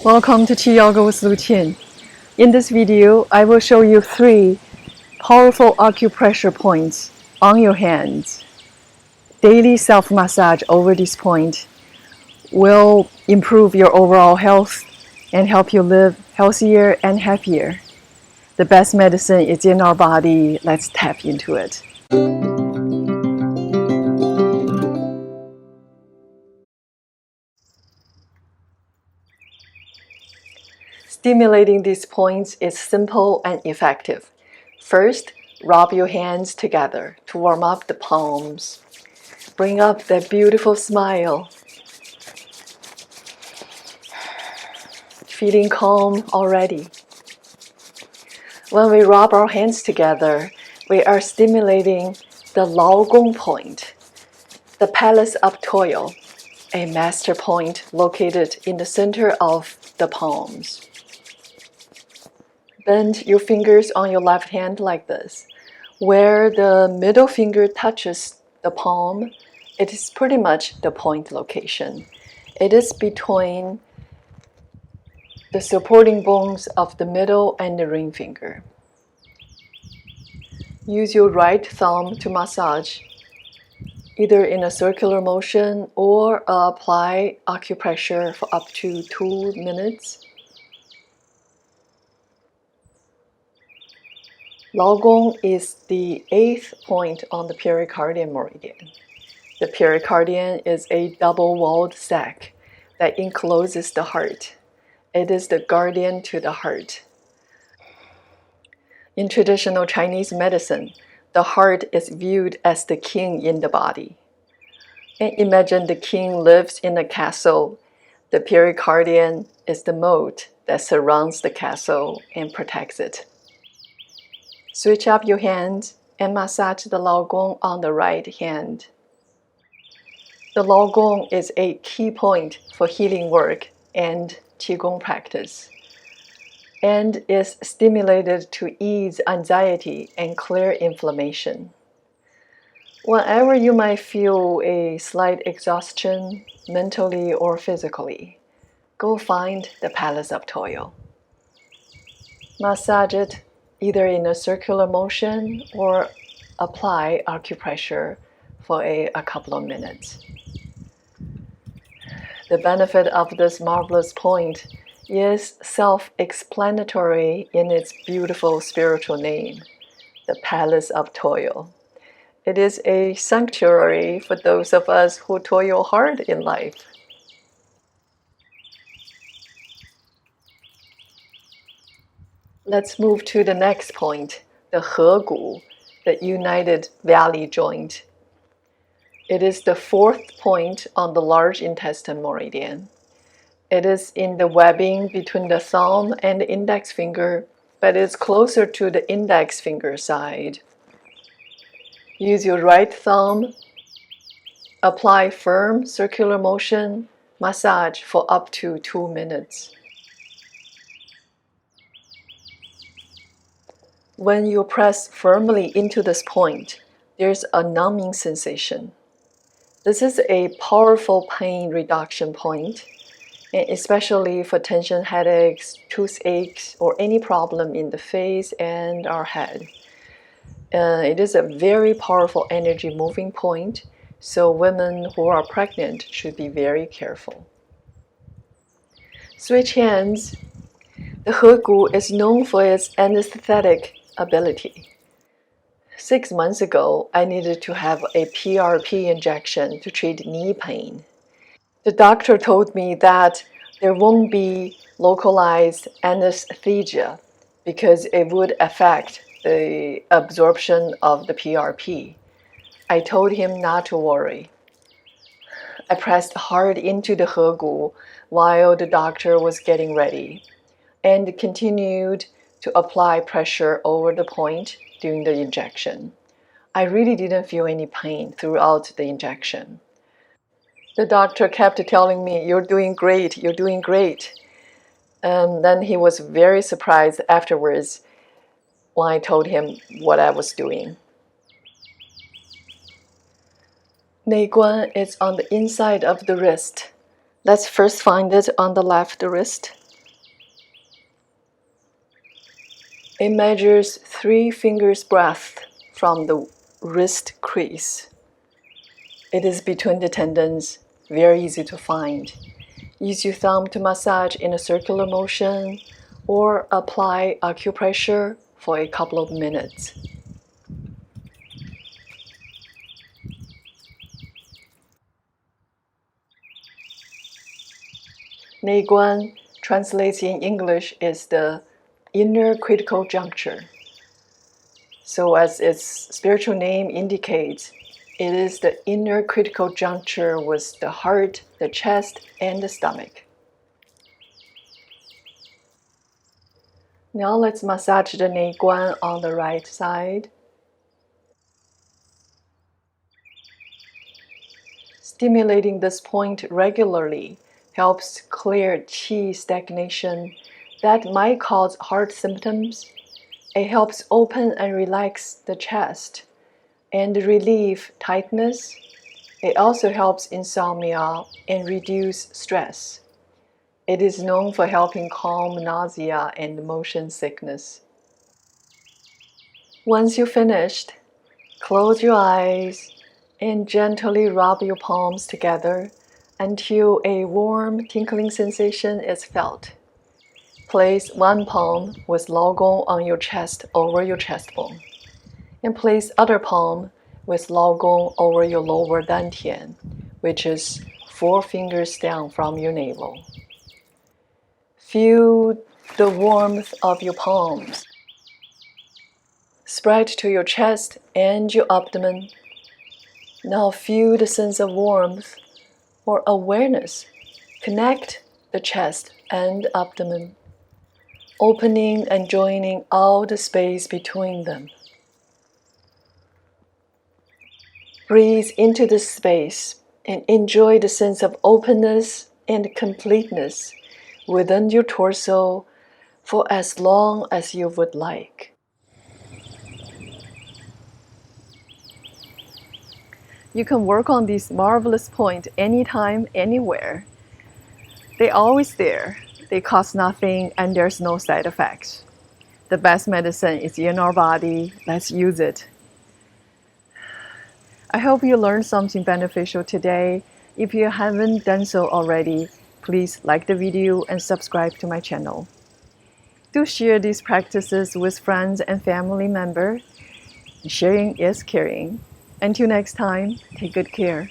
Welcome to QiYoga with LuChin. In this video, I will show you 3 powerful acupressure points on your hands. Daily self-massage over this point will improve your overall health and help you live healthier and happier. The best medicine is in our body. Let's tap into it. Stimulating these points is simple and effective. First, rub your hands together to warm up the palms. Bring up that beautiful smile. Feeling calm already. When we rub our hands together, we are stimulating the Lao Gong point, the palace of toil, a master point located in the center of the palms. Bend your fingers on your left hand like this. Where the middle finger touches the palm, it is pretty much the point location. It is between the supporting bones of the middle and the ring finger. Use your right thumb to massage, either in a circular motion or apply acupressure for up to 2 minutes. Lao Gong is the 8th point on the pericardian meridian. The pericardian is a double-walled sac that encloses the heart. It is the guardian to the heart. In traditional Chinese medicine, the heart is viewed as the king in the body. And imagine the king lives in a castle. The pericardian is the moat that surrounds the castle and protects it. Switch up your hand and massage the Lao Gong on the right hand. The Lao Gong is a key point for healing work and QiGong practice, and is stimulated to ease anxiety and clear inflammation. Whenever you might feel a slight exhaustion, mentally or physically, go find the Palace of Toil. Massage it either in a circular motion or apply acupressure for a couple of minutes. The benefit of this marvelous point is self-explanatory in its beautiful spiritual name, the Palace of Toil. It is a sanctuary for those of us who toil hard in life. Let's move to the next point, the Hegu, the United Valley Joint. It is the 4th point on the large intestine meridian. It is in the webbing between the thumb and the index finger, but is closer to the index finger side. Use your right thumb. Apply firm circular motion, massage for up to 2 minutes. When you press firmly into this point, there's a numbing sensation. This is a powerful pain reduction point, and especially for tension headaches, toothaches, or any problem in the face and our head. It is a very powerful energy moving point, so women who are pregnant should be very careful. Switch hands. The Hegu is known for its anesthetic ability. 6 months ago, I needed to have a PRP injection to treat knee pain. The doctor told me that there won't be localized anesthesia because it would affect the absorption of the PRP. I told him not to worry. I pressed hard into the Hegu while the doctor was getting ready and continued to apply pressure over the point during the injection. I really didn't feel any pain throughout the injection. The doctor kept telling me, "You're doing great, you're doing great." And then he was very surprised afterwards when I told him what I was doing. Neiguan is on the inside of the wrist. Let's first find it on the left wrist. It measures 3 fingers breadth from the wrist crease. It is between the tendons, very easy to find. Use your thumb to massage in a circular motion or apply acupressure for a couple of minutes. Neiguan translates in English is the inner critical juncture. So as its spiritual name indicates, it is the inner critical juncture with the heart, the chest, and the stomach. Now let's massage the Neiguan on the right side. Stimulating this point regularly helps clear qi stagnation that might cause heart symptoms. It helps open and relax the chest and relieve tightness. It also helps insomnia and reduce stress. It is known for helping calm nausea and motion sickness. Once you're finished, close your eyes and gently rub your palms together until a warm, tingling sensation is felt. Place one palm with Laogong on your chest over your chest bone, and place other palm with Laogong over your lower dantian, which is 4 fingers down from your navel. Feel the warmth of your palms spread to your chest and your abdomen. Now feel the sense of warmth or awareness connect the chest and abdomen, opening and joining all the space between them. Breathe into this space and enjoy the sense of openness and completeness within your torso for as long as you would like. You can work on these marvelous points anytime, anywhere. They're always there. They cost nothing and there's no side effects. The best medicine is in our body. Let's use it. I hope you learned something beneficial today. If you haven't done so already, please like the video and subscribe to my channel. Do share these practices with friends and family members. Sharing is caring. Until next time, take good care.